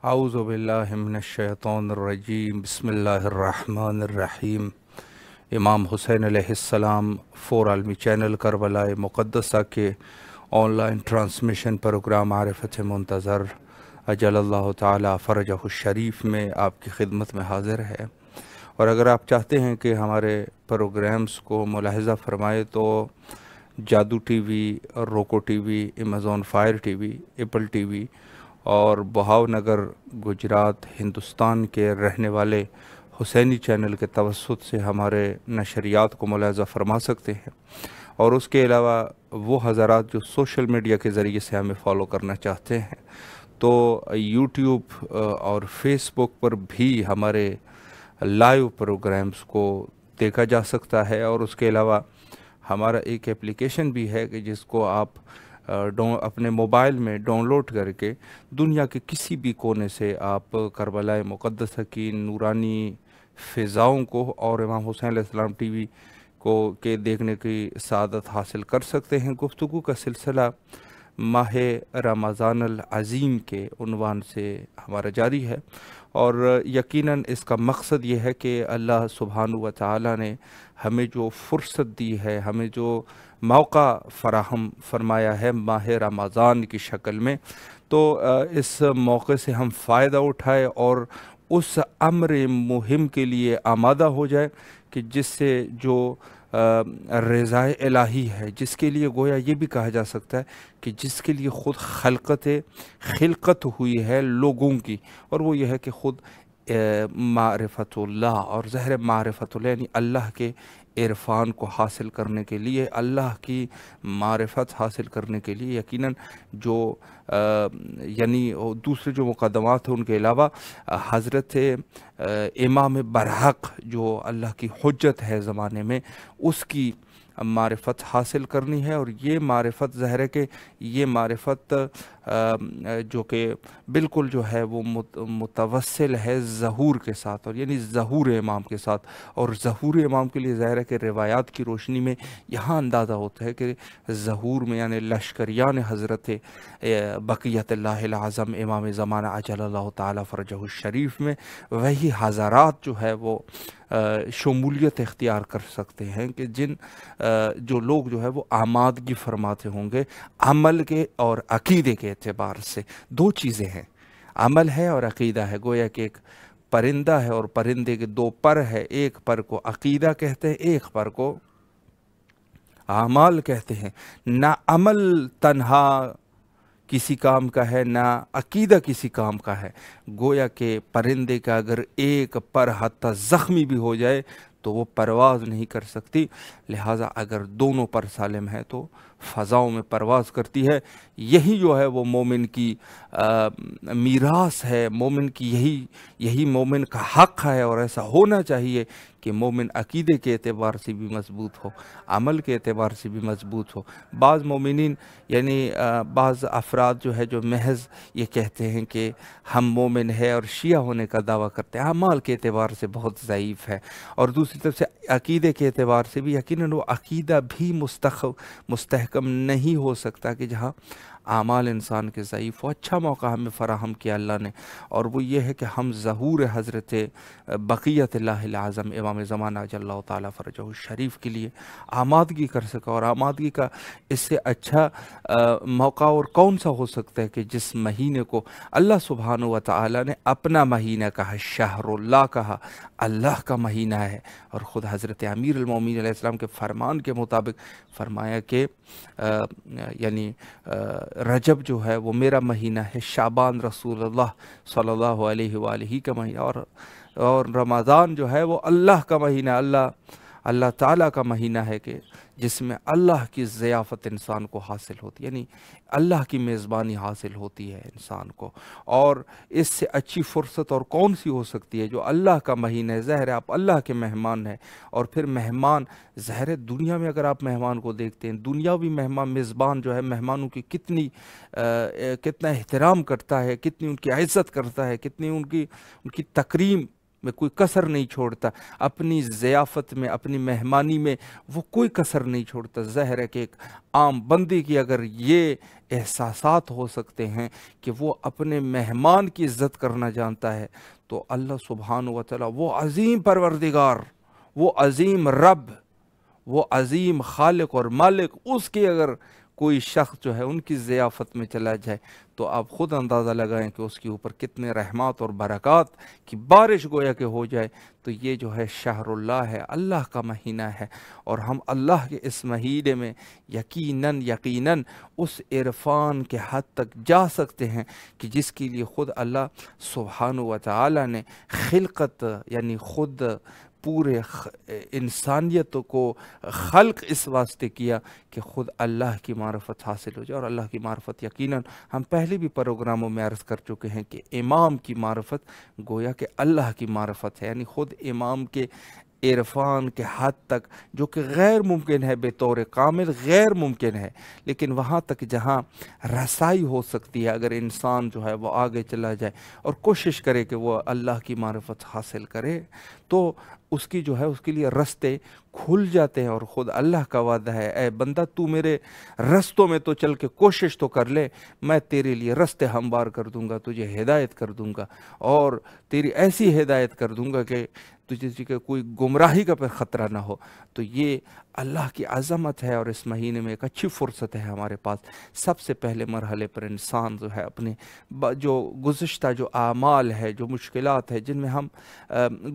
اعوذ باللہ من الشیطان الرجیم بسم اللہ الرحمن الرحیم۔ امام حسین علیہ السلام فور عالمی چینل کربلا مقدسہ کے آن لائن ٹرانسمیشن پروگرام عارفت منتظر اجل اللہ تعالی فرجہ الشریف میں آپ کی خدمت میں حاضر ہے، اور اگر آپ چاہتے ہیں کہ ہمارے پروگرامز کو ملاحظہ فرمائے تو جادو ٹی وی، روکو T V, Amazon fire T V, apple T V اور بہاؤ نگر گجرات ہندوستان کے رہنے والے حسینی چینل کے توسط سے ہمارے نشریات کو ملاحظہ فرما سکتے ہیں۔ اور اس کے علاوہ وہ حضرات جو سوشل میڈیا کے ذریعے سے ہمیں فالو کرنا چاہتے ہیں تو یوٹیوب اور فیس بک پر بھی ہمارے لائیو پروگرامز کو دیکھا جا سکتا ہے، اور اس کے علاوہ ہمارا ایک اپلیکیشن بھی ہے کہ جس کو آپ اپنے موبائل میں ڈاؤن لوڈ کر کے دنیا کے کسی بھی کونے سے آپ کربلا مقدسہ کی نورانی فضاؤں کو اور امام حسین علیہ السلام ٹی وی کو کے دیکھنے کی سعادت حاصل کر سکتے ہیں۔ گفتگو کا سلسلہ ماہ رمضان العظیم کے عنوان سے ہمارا جاری ہے، اور یقیناً اس کا مقصد یہ ہے کہ اللہ سبحانہ و تعالی نے ہمیں جو فرصت دی ہے، ہمیں جو موقع فراہم فرمایا ہے ماہ رمضان کی شکل میں، تو اس موقع سے ہم فائدہ اٹھائے اور اس امر مہم کے لیے آمادہ ہو جائے کہ جس سے جو رضائے الہی ہے، جس کے لیے گویا یہ بھی کہا جا سکتا ہے کہ جس کے لیے خود خلقت ہوئی ہے لوگوں کی، اور وہ یہ ہے کہ خود معرفت اللہ، اور ظاہر معرفت اللہ یعنی اللہ کے عرفان کو حاصل کرنے کے لیے، اللہ کی معرفت حاصل کرنے کے لیے یقیناً جو یعنی دوسرے جو مقدمات ہیں ان کے علاوہ حضرت امام برحق جو اللہ کی حجت ہے زمانے میں، اس کی معرفت حاصل کرنی ہے، اور یہ معرفت ظاہر ہے کہ یہ معرفت جو کہ بالکل جو ہے وہ متوسل ہے ظہور کے ساتھ، اور یعنی ظہور امام کے ساتھ، اور ظہور امام کے لیے ظاہر ہے کہ روایات کی روشنی میں یہاں اندازہ ہوتا ہے کہ ظہور میں یعنی لشکریان حضرت بقیت اللہ العظم امام زمانہ عجل اللہ تعالی فرجہ الشریف میں وہی حضرات جو ہے وہ شمولیت اختیار کر سکتے ہیں کہ جو لوگ جو ہے وہ آمادگی فرماتے ہوں گے عمل کے اور عقیدے کے اعتبار سے۔ دو چیزیں ہیں، عمل ہے اور عقیدہ ہے، گویا کہ ایک پرندہ ہے اور پرندے کے دو پر ہے، ایک پر کو عقیدہ کہتے ہیں، ایک پر کو اعمال کہتے ہیں۔ نہ عمل تنہا کسی کام کا ہے، نہ عقیدہ کسی کام کا ہے، گویا کہ پرندے کا اگر ایک پر حتی زخمی بھی ہو جائے تو وہ پرواز نہیں کر سکتی، لہٰذا اگر دونوں پر سالم ہے تو فضاؤں میں پرواز کرتی ہے۔ یہی جو ہے وہ مومن کی میراث ہے، مومن کی یہی مومن کا حق ہے، اور ایسا ہونا چاہیے کہ مومن عقیدے کے اعتبار سے بھی مضبوط ہو، عمل کے اعتبار سے بھی مضبوط ہو۔ بعض مومنین یعنی بعض افراد جو ہے جو محض یہ کہتے ہیں کہ ہم مومن ہے اور شیعہ ہونے کا دعویٰ کرتے ہیں، اعمال کے اعتبار سے بہت ضعیف ہے، اور دوسری طرف سے عقیدے کے اعتبار سے بھی یقیناً وہ عقیدہ بھی مستحکم نہیں ہو سکتا کہ جہاں اعمال انسان کے ضعیف ہو۔ اچھا موقع ہمیں فراہم کیا اللہ نے، اور وہ یہ ہے کہ ہم ظہور حضرت بقیت اللہ العظم امام زمانہ اجل اللہ تعالی فرجہ الشریف کے لیے آمادگی کر سکا، اور آمادگی کا اس سے اچھا موقع اور کون سا ہو سکتا ہے کہ جس مہینے کو اللہ سبحانہ و تعالی نے اپنا مہینہ کہا، شہر اللہ کہا، اللہ کا مہینہ ہے، اور خود حضرت امیر المومنین علیہ السلام کے فرمان کے مطابق فرمایا کہ یعنی رجب جو ہے وہ میرا مہینہ ہے، شعبان رسول اللہ صلی اللہ علیہ وآلہ کا مہینہ، اور رمضان جو ہے وہ اللہ کا مہینہ، اللہ تعالیٰ کا مہینہ ہے کہ جس میں اللہ کی ضیافت انسان کو حاصل ہوتی ہے، یعنی اللہ کی میزبانی حاصل ہوتی ہے انسان کو، اور اس سے اچھی فرصت اور کون سی ہو سکتی ہے جو اللہ کا مہینہ ہے۔ ظاہر ہے آپ اللہ کے مہمان ہیں، اور پھر مہمان ظاہر ہے دنیا میں اگر آپ مہمان کو دیکھتے ہیں، دنیاوی مہمان میزبان جو ہے مہمانوں کی کتنا احترام کرتا ہے، کتنی ان کی عزت کرتا ہے، کتنی ان کی تکریم میں کوئی کسر نہیں چھوڑتا، اپنی ضیافت میں، اپنی مہمانی میں وہ کوئی کسر نہیں چھوڑتا۔ ظاہر ہے کہ ایک عام بندے کی اگر یہ احساسات ہو سکتے ہیں کہ وہ اپنے مہمان کی عزت کرنا جانتا ہے، تو اللہ سبحانہ و تعالیٰ وہ عظیم پروردگار، وہ عظیم رب، وہ عظیم خالق اور مالک، اس کی اگر کوئی شخص جو ہے ان کی ضیافت میں چلا جائے تو آپ خود اندازہ لگائیں کہ اس کے اوپر کتنے رحمات اور برکات کی بارش گویا کہ ہو جائے۔ تو یہ جو ہے شہر اللہ ہے، اللہ کا مہینہ ہے، اور ہم اللہ کے اس مہینے میں یقیناً یقیناً اس عرفان کے حد تک جا سکتے ہیں کہ جس کے لیے خود اللہ سبحانہ و تعالی نے خلقت، یعنی خود پورے انسانیت کو خلق اس واسطے کیا کہ خود اللہ کی معرفت حاصل ہو جائے۔ اور اللہ کی معرفت یقیناً ہم پہلے بھی پروگراموں میں عرض کر چکے ہیں کہ امام کی معرفت گویا کہ اللہ کی معرفت ہے، یعنی خود امام کے عرفان کے حد تک، جو کہ غیر ممکن ہے، بطور کامل غیر ممکن ہے، لیکن وہاں تک جہاں رسائی ہو سکتی ہے، اگر انسان جو ہے وہ آگے چلا جائے اور کوشش کرے کہ وہ اللہ کی معرفت حاصل کرے، تو اس کی جو ہے اس کے لیے رستے کھل جاتے ہیں۔ اور خود اللہ کا وعدہ ہے، اے بندہ تو میرے رستوں میں تو چل کے کوشش تو کر لے، میں تیرے لیے رستے ہموار کر دوں گا، تجھے ہدایت کر دوں گا، اور تیری ایسی ہدایت کر دوں گا کہ تجھے کہ کوئی گمراہی کا پہ خطرہ نہ ہو۔ تو یہ اللہ کی عظمت ہے، اور اس مہینے میں ایک اچھی فرصت ہے ہمارے پاس۔ سب سے پہلے مرحلے پر انسان جو ہے اپنے جو گزشتہ جو اعمال ہے، جو مشکلات ہے، جن میں ہم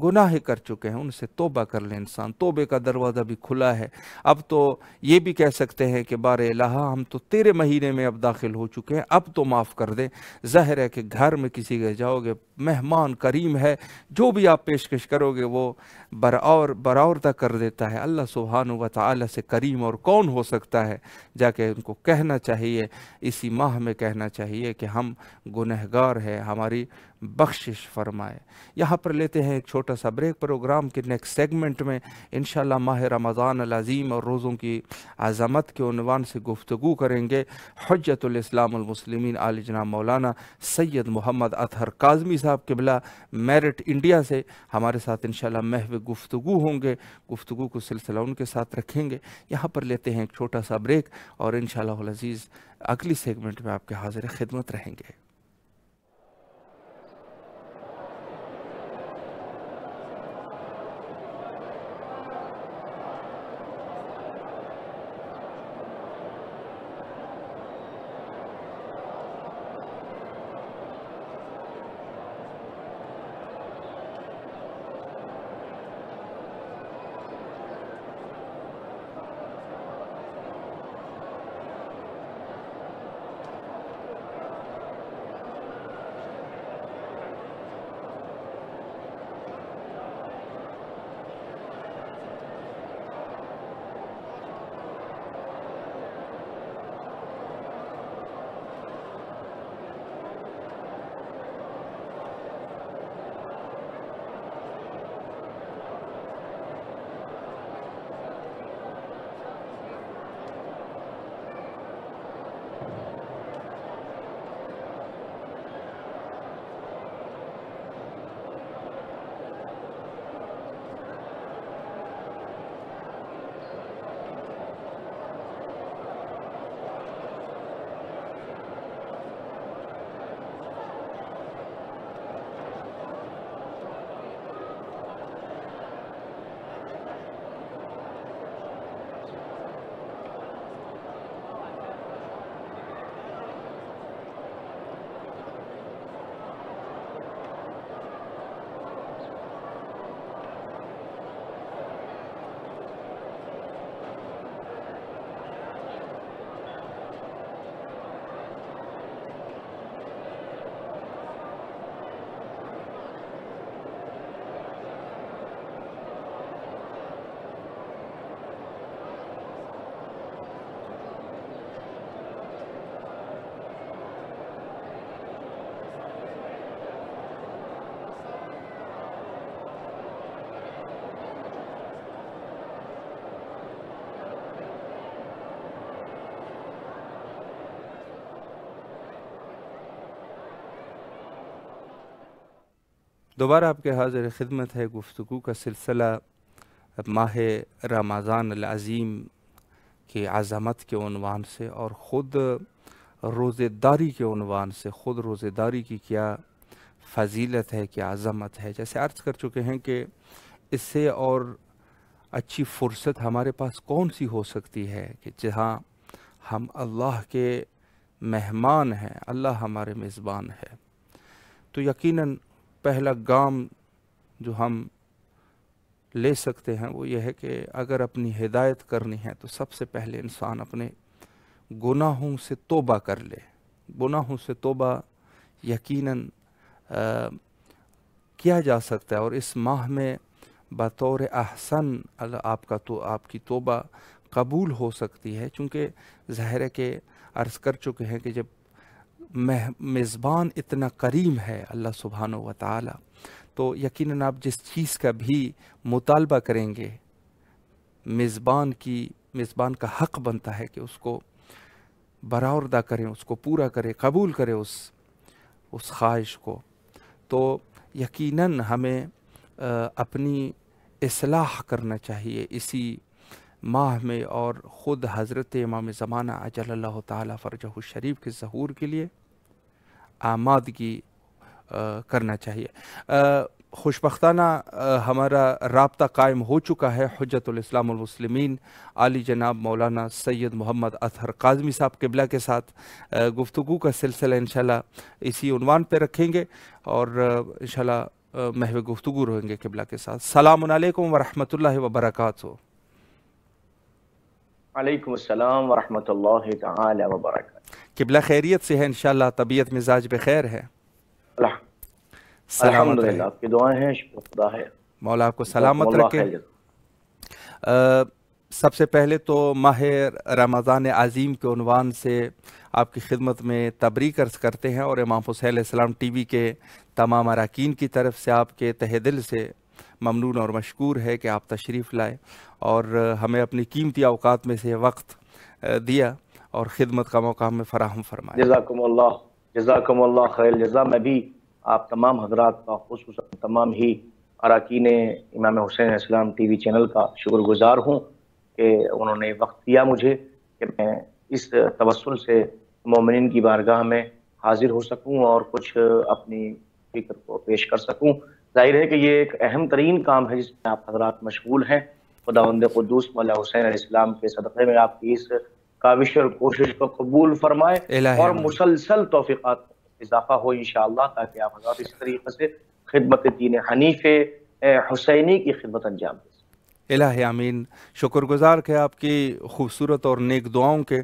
گناہ کر چکے ہیں، ان سے توبہ کر لیں۔ انسان توبے کا دروازہ بھی کھلا ہے، اب تو یہ بھی کہہ سکتے ہیں کہ بار الہ ہم تو تیرے مہینے میں اب داخل ہو چکے ہیں، اب تو معاف کر دے۔ ظاہر ہے کہ گھر میں کسی کے جاؤ گے، مہمان کریم ہے، جو بھی آپ پیشکش کرو گے وہ برآوردہ کر دیتا ہے۔ اللہ سبحانہ و تعالی سے کریم اور کون ہو سکتا ہے؟ جا کے ان کو کہنا چاہیے، اسی ماہ میں کہنا چاہیے کہ ہم گنہگار ہیں، ہماری بخشش فرمائے۔ یہاں پر لیتے ہیں ایک چھوٹا سا بریک۔ پروگرام کے نیکسٹ سیگمنٹ میں انشاءاللہ ماہ رمضان العظیم اور روزوں کی عظمت کے عنوان سے گفتگو کریں گے۔ حجت الاسلام المسلمین عالی جناب مولانا سید محمد اطہر کاظمی صاحب قبلہ میرٹ انڈیا سے ہمارے ساتھ انشاءاللہ محو گفتگو ہوں گے، گفتگو کو سلسلہ ان کے ساتھ رکھیں گے۔ یہاں پر لیتے ہیں ایک چھوٹا سا بریک، اور انشاءاللہ العزیز اگلی سیگمنٹ میں آپ کے حاضر خدمت رہیں گے۔ دوبارہ آپ کے حاضر خدمت ہے گفتگو کا سلسلہ ماہ رمضان العظیم کی عظمت کے عنوان سے، اور خود روزے داری کے عنوان سے، خود روزے داری کی کیا فضیلت ہے، کیا عظمت ہے۔ جیسے عرض کر چکے ہیں کہ اس سے اور اچھی فرصت ہمارے پاس کون سی ہو سکتی ہے کہ جہاں ہم اللہ کے مہمان ہیں، اللہ ہمارے میزبان ہے۔ تو یقیناً پہلا گام جو ہم لے سکتے ہیں وہ یہ ہے کہ اگر اپنی ہدایت کرنی ہے تو سب سے پہلے انسان اپنے گناہوں سے توبہ کر لے۔ گناہوں سے توبہ یقیناً کیا جا سکتا ہے، اور اس ماہ میں بطور احسن آپ کی توبہ قبول ہو سکتی ہے، چونکہ ظاہر ہے کہ عرض کر چکے ہیں کہ جب میزبان اتنا کریم ہے اللہ سبحانہ و تعالی، تو یقیناً آپ جس چیز کا بھی مطالبہ کریں گے، میزبان کا حق بنتا ہے کہ اس کو برآوردہ کریں، اس کو پورا کرے، قبول کرے اس خواہش کو۔ تو یقیناً ہمیں اپنی اصلاح کرنا چاہیے اسی ماہ میں، اور خود حضرت امام زمانہ عجل اللہ تعالی فرجہ الشریف کے ظہور کے لیے آمادگی کرنا چاہیے۔ خوشبختانہ ہمارا رابطہ قائم ہو چکا ہے حجت الاسلام والمسلمین عالی جناب مولانا سید محمد اطہر کاظمی صاحب قبلہ کے ساتھ۔ گفتگو کا سلسلہ انشاءاللہ اسی عنوان پہ رکھیں گے، اور انشاءاللہ محو گفتگو رہیں گے قبلہ کے ساتھ۔ السلام علیکم ورحمۃ اللہ وبرکاتہ۔ وعلیکم السلام ورحمۃ اللہ تعالی وبرکاتہ۔ قبلہ خیریت سے ہے انشاءاللہ، طبیعت مزاج بخیر ہے؟ الحمد للہ، آپ کی دعائیں ہیں، شکر خدا ہے، مولا آپ کو سلامت رکھے۔ سب سے پہلے تو ماہ رمضان عظیم کے عنوان سے آپ کی خدمت میں تبریک عرض کرتے ہیں، اور امام حسین علیہ السلام ٹی وی کے تمام اراکین کی طرف سے آپ کے تہہ دل سے ممنون اور مشکور ہے کہ آپ تشریف لائے اور ہمیں اپنی قیمتی اوقات میں سے وقت دیا اور خدمت کا موقع ہمیں فراہم فرمایا۔ جزاکم اللہ خیر جزا۔ میں بھی آپ تمام حضرات کا، خصوصاً تمام ہی اراکین امام حسین علیہ السلام ٹی وی چینل کا شکر گزار ہوں کہ انہوں نے وقت دیا مجھے کہ میں اس توسل سے مومنین کی بارگاہ میں حاضر ہو سکوں اور کچھ اپنی فکر کو پیش کر سکوں۔ ظاہر ہے کہ یہ ایک اہم ترین کام ہے جس میں آپ حضرات مشغول ہیں۔ خداوند قدوس مولا حسین علیہ السلام کے صدقے میں آپ کی اس کاوش اور کوشش کو قبول فرمائے اور مسلسل توفیقات اضافہ ہو انشاءاللہ، تاکہ آپ حضرات اس طریقے سے خدمت دین حنیف حسینی کی خدمت انجام دیں۔ الہ آمین۔ شکر گزار کہ آپ کی خوبصورت اور نیک دعاؤں کے۔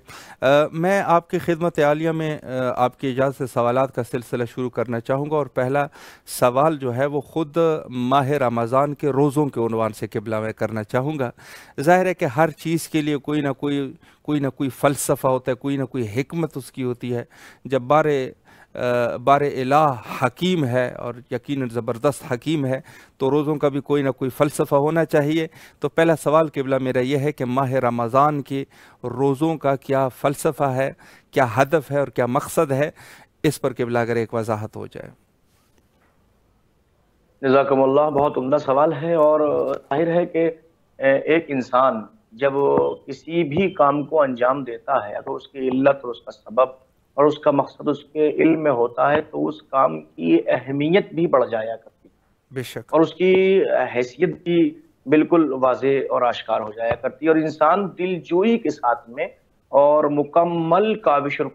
میں آپ کی خدمت عالیہ میں آپ کی اجازت سے سوالات کا سلسلہ شروع کرنا چاہوں گا، اور پہلا سوال جو ہے وہ خود ماہ رمضان کے روزوں کے عنوان سے قبلہ میں کرنا چاہوں گا۔ ظاہر ہے کہ ہر چیز کے لیے کوئی نہ کوئی فلسفہ ہوتا ہے، کوئی نہ کوئی حکمت اس کی ہوتی ہے۔ جب بار الہ حکیم ہے اور یقیناً زبردست حکیم ہے، تو روزوں کا بھی کوئی نہ کوئی فلسفہ ہونا چاہیے۔ تو پہلا سوال قبلہ میرا یہ ہے کہ ماہ رمضان کے روزوں کا کیا فلسفہ ہے، کیا ہدف ہے اور کیا مقصد ہے، اس پر قبلہ اگر ایک وضاحت ہو جائے۔ جزاکم اللہ، بہت عمدہ سوال ہے، اور ظاہر ہے کہ ایک انسان جب کسی بھی کام کو انجام دیتا ہے، اگر اس کی علت اور اس کا سبب اور اس کا مقصد اس کے علم میں ہوتا ہے تو اس کام کی اہمیت بھی بڑھ جایا کرتی ہے، بے شک، اور اس کی حیثیت بھی بالکل واضح اور آشکار ہو جایا کرتی ہے، اور انسان دل جوئی کے ساتھ میں اور مکمل کاوش اور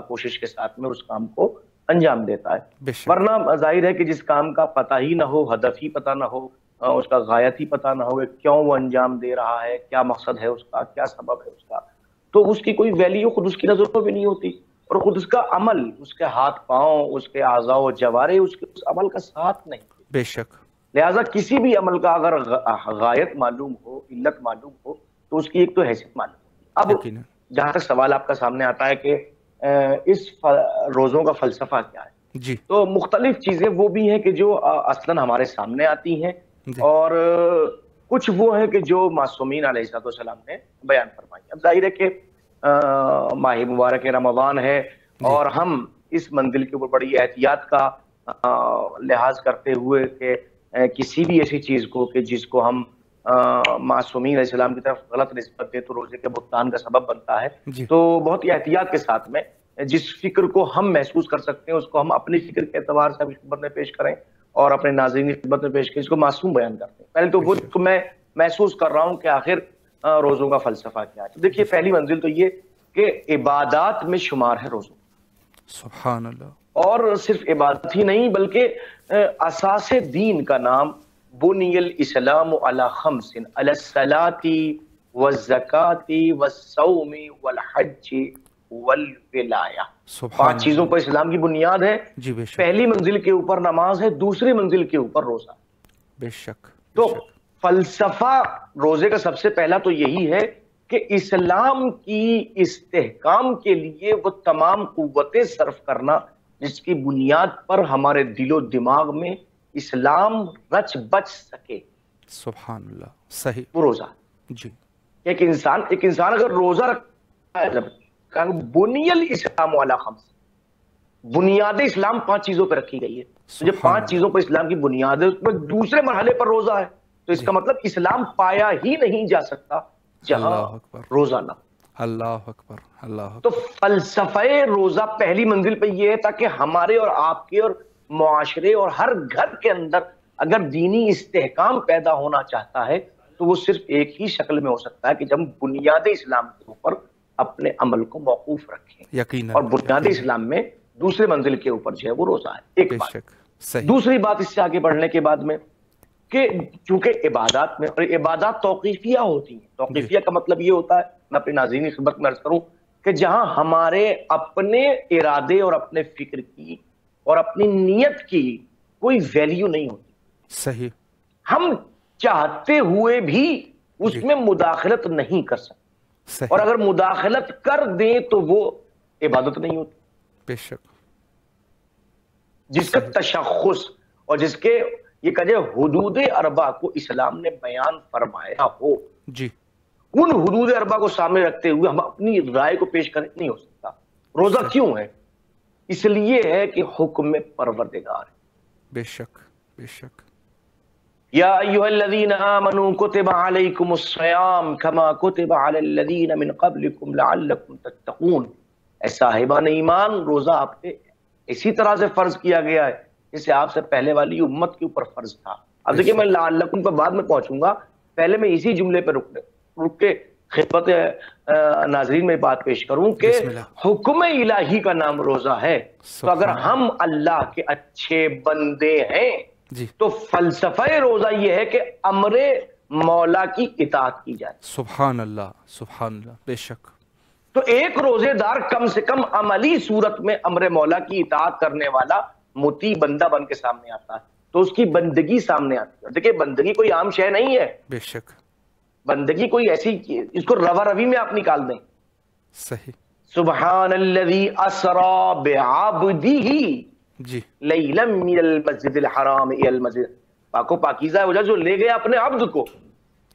کوشش کے ساتھ میں اس کام کو انجام دیتا ہے۔ بے شک، ورنہ ظاہر ہے کہ جس کام کا پتہ ہی نہ ہو، ہدف ہی پتہ نہ ہو، اس کا غایت ہی پتہ نہ ہو کہ کیوں وہ انجام دے رہا ہے، کیا مقصد ہے اس کا، کیا سبب ہے اس کا، تو اس کی کوئی ویلیو خود اس کی نظر میں بھی نہیں ہوتی، اور خود اس کا عمل، اس کے ہاتھ پاؤں، اس کے اعضاء و جوارح اس عمل کا ساتھ نہیں دیتے۔ بے شک، لہٰذا کسی بھی عمل کا اگر غایت معلوم ہو، علت معلوم ہو، تو اس کی ایک تو حیثیت معلوم ہو۔ اب جہاں تک سوال آپ کا سامنے آتا ہے کہ اس روزوں کا فلسفہ کیا ہے، جی، تو مختلف چیزیں وہ بھی ہیں کہ جو اصلاً ہمارے سامنے آتی ہیں، اور کچھ وہ ہیں کہ جو معصومین علیہ السلام نے بیان فرمائی۔ اب ظاہر ہے کہ ماہ مبارک رمضان ہے، اور ہم اس منزل کے اوپر بڑی احتیاط کا لحاظ کرتے ہوئے کہ کسی بھی ایسی چیز کو کہ جس کو ہم معصومین علیہ السلام کی طرف غلط نسبت دے تو روزے کے بہتان کا سبب بنتا ہے جی تو بہت ہی احتیاط کے ساتھ میں جس فکر کو ہم محسوس کر سکتے ہیں اس کو ہم اپنی فکر کے اعتبار سے اپنی خدمت میں پیش کریں اور اپنے ناظرین کی خدمت میں پیش کریں، اس کو معصوم بیان کرتے ہیں۔ پہلے تو وہ تو میں محسوس کر رہا ہوں کہ آخر روزوں کا فلسفہ کیا ہے۔ تو دیکھیے پہلی منزل تو یہ کہ عبادات میں شمار ہے روزوں، سبحان اللہ، اور صرف عبادت ہی نہیں بلکہ اساس دین کا نام بنی الاسلام علی خمس علی الصلاۃ والزکاۃ والصوم والحج والولایہ، سبحان 5 چیزوں پر اسلام کی بنیاد ہے۔ جی بے شک، پہلی منزل کے اوپر نماز ہے، دوسری منزل کے اوپر روزہ۔ بے شک، تو فلسفہ روزے کا سب سے پہلا تو یہی ہے کہ اسلام کی استحکام کے لیے وہ تمام قوتیں صرف کرنا جس کی بنیاد پر ہمارے دل و دماغ میں اسلام رچ بچ سکے، سبحان اللہ، صحیح، وہ روزہ۔ جی ایک انسان اگر روزہ رکھتا ہے، جب بنی الاسلام علی خمس، بنیاد اسلام 5 چیزوں پہ رکھی گئی ہے، تو جب 5 چیزوں پر اسلام کی بنیاد ہے اس میں دوسرے مرحلے پر روزہ ہے، تو اس کا مطلب اسلام پایا ہی نہیں جا سکتا جہاں اللہ اکبر، روزہ نہ۔ اللہ اکبر، اللہ تو اکبر، فلسفہ روزہ پہلی منزل پہ یہ ہے تاکہ ہمارے اور آپ کے اور معاشرے اور ہر گھر کے اندر اگر دینی استحکام پیدا ہونا چاہتا ہے تو وہ صرف ایک ہی شکل میں ہو سکتا ہے کہ جب ہم بنیاد اسلام کے اوپر اپنے عمل کو موقوف رکھیں، یقیناً، اور بنیاد اسلام میں دوسرے منزل کے اوپر جو ہے وہ روزہ ہے۔ ایک بے بات۔ شک، صحیح، دوسری بات اس سے آگے بڑھنے کے بعد میں کہ چونکہ عبادات میں، اور عبادات توقیفیہ ہوتی ہیں، توقیفیہ کا مطلب یہ ہوتا ہے، میں اپنی ناظرین کی خدمت میں عرض کروں کہ جہاں ہمارے اپنے ارادے اور اپنے فکر کی اور اپنی نیت کی کوئی ویلیو نہیں ہوتی، صحیح، ہم چاہتے ہوئے بھی اس میں مداخلت نہیں کر سکتے، صحیح، اور اگر مداخلت کر دیں تو وہ عبادت نہیں ہوتی، بے شک، جس کا تشخص اور جس کے یہ کہتے ہیں حدود اربع کو اسلام نے بیان فرمایا ہو، جی ان حدود اربع کو سامنے رکھتے ہوئے ہم اپنی رائے کو پیش کریں نہیں ہو سکتا۔ روزہ کیوں ہے؟ اس لیے ہے کہ حکم پروردگار ہے۔ بے شک، بے شک، یا ایھا الذین آمنوا کتب علیکم الصیام کما کتب علی الذین من قبلکم لعلکم تتقون، اے صاحبان ایمان روزہ آپ پہ اسی طرح سے فرض کیا گیا ہے جسے آپ سے پہلے والی امت کے اوپر فرض تھا۔ اب دیکھیں میں لعلکم پر بعد میں پہنچوں گا، پہلے میں اسی جملے پہ رک کے خدمت ناظرین میں بات پیش کروں کہ حکم الہی کا نام روزہ ہے، تو اگر ہم اللہ کے اچھے بندے ہیں جی تو فلسفہ روزہ یہ ہے کہ امر مولا کی اطاعت کی جائے۔ سبحان اللہ، سبحان اللہ، بے شک، تو ایک روزے دار کم سے کم عملی صورت میں امر مولا کی اطاعت کرنے والا مطیع بندہ بن کے سامنے آتا ہے، تو اس کی بندگی سامنے آتی ہے۔ دیکھیں بندگی کوئی عام شے نہیں ہے، بے شک، بندگی کوئی ایسی چیز اس کو روا روی میں آپ نکال دیں۔ صحیح، سبحان الذی اسری بعبدہ جی لیلا من المسجد الحرام الی المسجد، پاک و پاکیزہ ہے وہ جو لے گیا اپنے عبد کو۔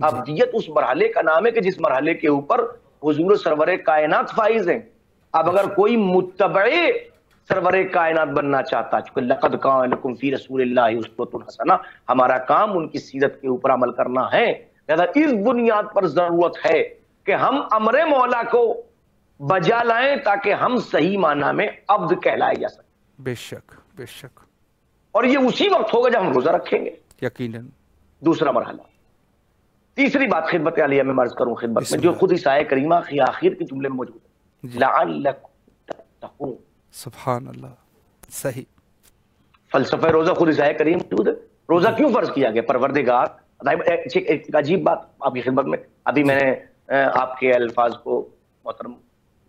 عبدیت اس مرحلے کا نام ہے کہ جس مرحلے کے اوپر حضور سرور کائنات فائز ہیں۔ اب اگر کوئی متبع سرور کائنات بننا چاہتا ہے، چونکہ لقد کان لکم فی رسول اللہ اسوۃ حسنہ، ہمارا کام ان کی سیرت کے اوپر عمل کرنا ہے، لہذا اس بنیاد پر ضرورت ہے کہ ہم امر مولا کو بجا لائیں تاکہ ہم صحیح معنی میں عبد کہلائے جا سکیں، بے شک، بے شک، اور یہ اسی وقت ہوگا جب ہم روزہ رکھیں گے۔ یقیناً، دوسرا مرحلہ۔ تیسری بات خدمت عالیہ میں عرض کروں خدمت میں، جو خود اس آیہ کریمہ کی آخر کے جملے میں موجود ہے، لعلکم تتقون، سبحان اللہ، صحیح، فلسفہ روزہ خود اس آیہ کریم موجود ہے۔ روزہ کیوں فرض کیا گیا؟ پروردگار، ایک عجیب بات آپ کی خدمت میں، ابھی میں نے آپ کے الفاظ کو محترم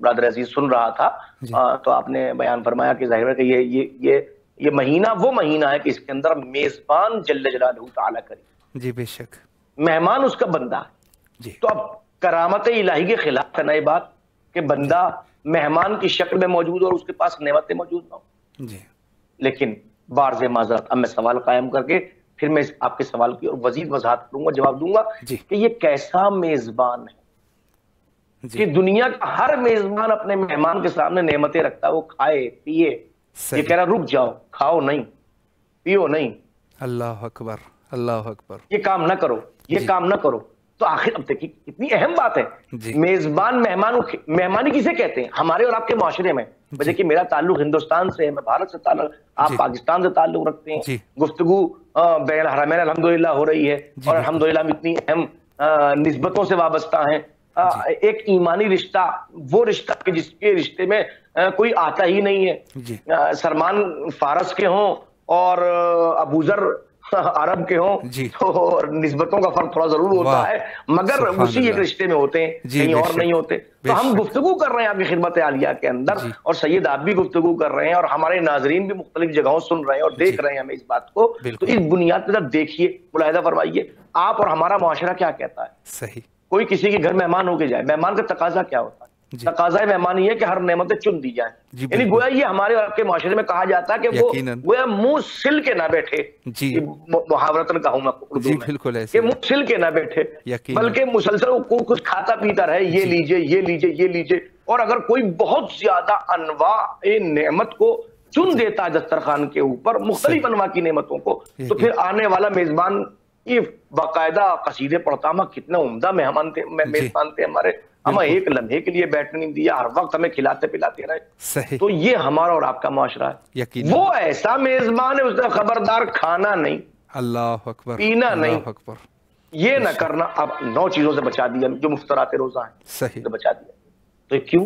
برادر عزیز سن رہا تھا، تو آپ نے بیان فرمایا کہ ظاہر ہے کہ یہ مہینہ وہ مہینہ ہے کہ اس کے اندر میزبان جل جلالہ تعالیٰ کریم، جی بے شک، مہمان اس کا بندہ ہے۔ جی تو اب کرامت الہی کے خلاف ہے نئی بات کہ بندہ مہمان کی شکل میں موجود ہو اور اس کے پاس نعمتیں موجود نہ ہوں۔ جی لیکن بارز معذرت، اب میں سوال قائم کر کے پھر میں آپ کے سوال کی اور وزید وضاحت کروں گا، جواب دوں گا جی کہ یہ کیسا میزبان ہے کہ دنیا کا ہر میزبان اپنے مہمان کے سامنے نعمتیں رکھتا ہے، وہ کھائے پیے، یہ کہہ رہا رک جاؤ کھاؤ نہیں، پیو نہیں. اللہ اکبر، اللہ اکبر. یہ کام نہ کرو، یہ کام نہ کرو. تو آخر اب دیکھیے کتنی اہم بات ہے. میزبان مہمانی کسے کہتے ہیں ہمارے اور آپ کے معاشرے میں؟ دیکھیے میرا تعلق ہندوستان سے ہے، میں بھارت سے تعلق، آپ پاکستان سے تعلق رکھتے ہیں. گفتگو بین الحرمین الحمدللہ ہو رہی ہے، اور الحمدللہ ہم اتنی اہم نسبتوں سے وابستہ ہیں. ایک ایمانی رشتہ، وہ رشتہ کہ جس کے رشتے میں کوئی آتا ہی نہیں ہے. سلمان فارس کے ہوں اور ابوذر عرب کے ہوں تو نسبتوں کا فرق تھوڑا ضرور ہوتا ہے، مگر اسی ایک رشتے میں ہوتے ہیں، کہیں اور نہیں ہوتے. تو ہم گفتگو کر رہے ہیں آپ کی خدمت عالیہ کے اندر، اور سید آپ بھی گفتگو کر رہے ہیں، اور ہمارے ناظرین بھی مختلف جگہوں سن رہے ہیں اور دیکھ رہے ہیں ہمیں اس بات کو. تو اس بنیاد پر دیکھیے، ملاحظہ فرمائیے آپ اور ہمارا معاشرہ کیا کہتا ہے. صحیح. کوئی کسی کے گھر مہمان ہو کے جائے، مہمان کا تقاضا کیا ہوتا ہے؟ تقاضا مہمان یہ ہے کہ ہر نعمتیں چن دی جائیں. یعنی گویا یہ ہمارے اور آپ کے معاشرے میں کہا جاتا ہے کہ وہ گویا منہ سل کے نہ بیٹھے، محاورتاً کہوں میں اردو میں کہ منہ سل کے نہ بیٹھے، بلکہ مسلسل کچھ کھاتا پیتا رہے، یہ لیجئے یہ لیجئے یہ لیجئے. اور اگر کوئی بہت زیادہ انواع نعمت کو چن دیتا ہے دسترخوان کے اوپر، مختلف انواع کی نعمتوں کو، تو پھر آنے والا میزبان یہ باقاعدہ قصیدے پڑھتا. ہم کتنے عمدہ مہمان تھے، میزبان تھے ہمارے، ہمیں ایک لمحے کے لیے بیٹھنے نہیں دیا، ہر وقت ہمیں کھلاتے پلاتے رہے. تو یہ ہمارا اور آپ کا معاشرہ ہے. وہ ایسا میزبان ہے، اس نے خبردار کھانا نہیں، اللہ اکبر، پینا نہیں، یہ نہ کرنا. اب 9 چیزوں سے بچا دیا جو مفترات روزہ ہیں، صحیح بچا دیا. تو کیوں؟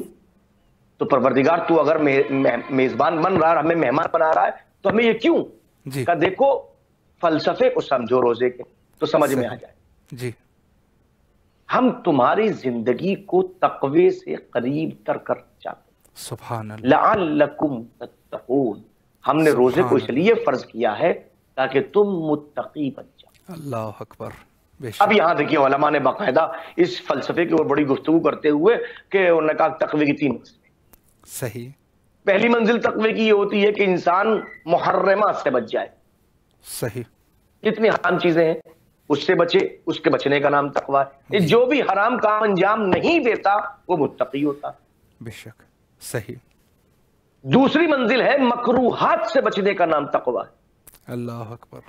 تو پروردگار تو اگر میزبان بن رہا ہے، ہمیں مہمان بنا رہا ہے، تو ہمیں یہ کیوں؟ کہ دیکھو فلسفے کو سمجھو روزے کے تو سمجھ میں آ جائے. ہم تمہاری زندگی کو تقوی سے قریب تر کر چاہتے ہیں. سبحان اللہ. لعلکم تتقون. ہم نے روزے کو اس لیے فرض کیا ہے تاکہ تم متقی بن جاؤ. اللہ اکبر. اب یہاں دیکھیے علماء نے باقاعدہ اس فلسفے کی بڑی گفتگو کرتے ہوئے کہ انہوں نے کہا تقوی کی 3 منزلیں. صحیح. پہلی منزل تقوی کی یہ ہوتی ہے کہ انسان محرمات سے بچ جائے. صحیح. جتنی حرام چیزیں ہیں اس سے بچے، اس کے بچنے کا نام تقویٰ ہے. جو بھی حرام کام انجام نہیں دیتا وہ متقی ہوتا. بے شک. صحیح. دوسری منزل ہے مکروہات سے بچنے کا نام تقویٰ ہے. اللہ اکبر.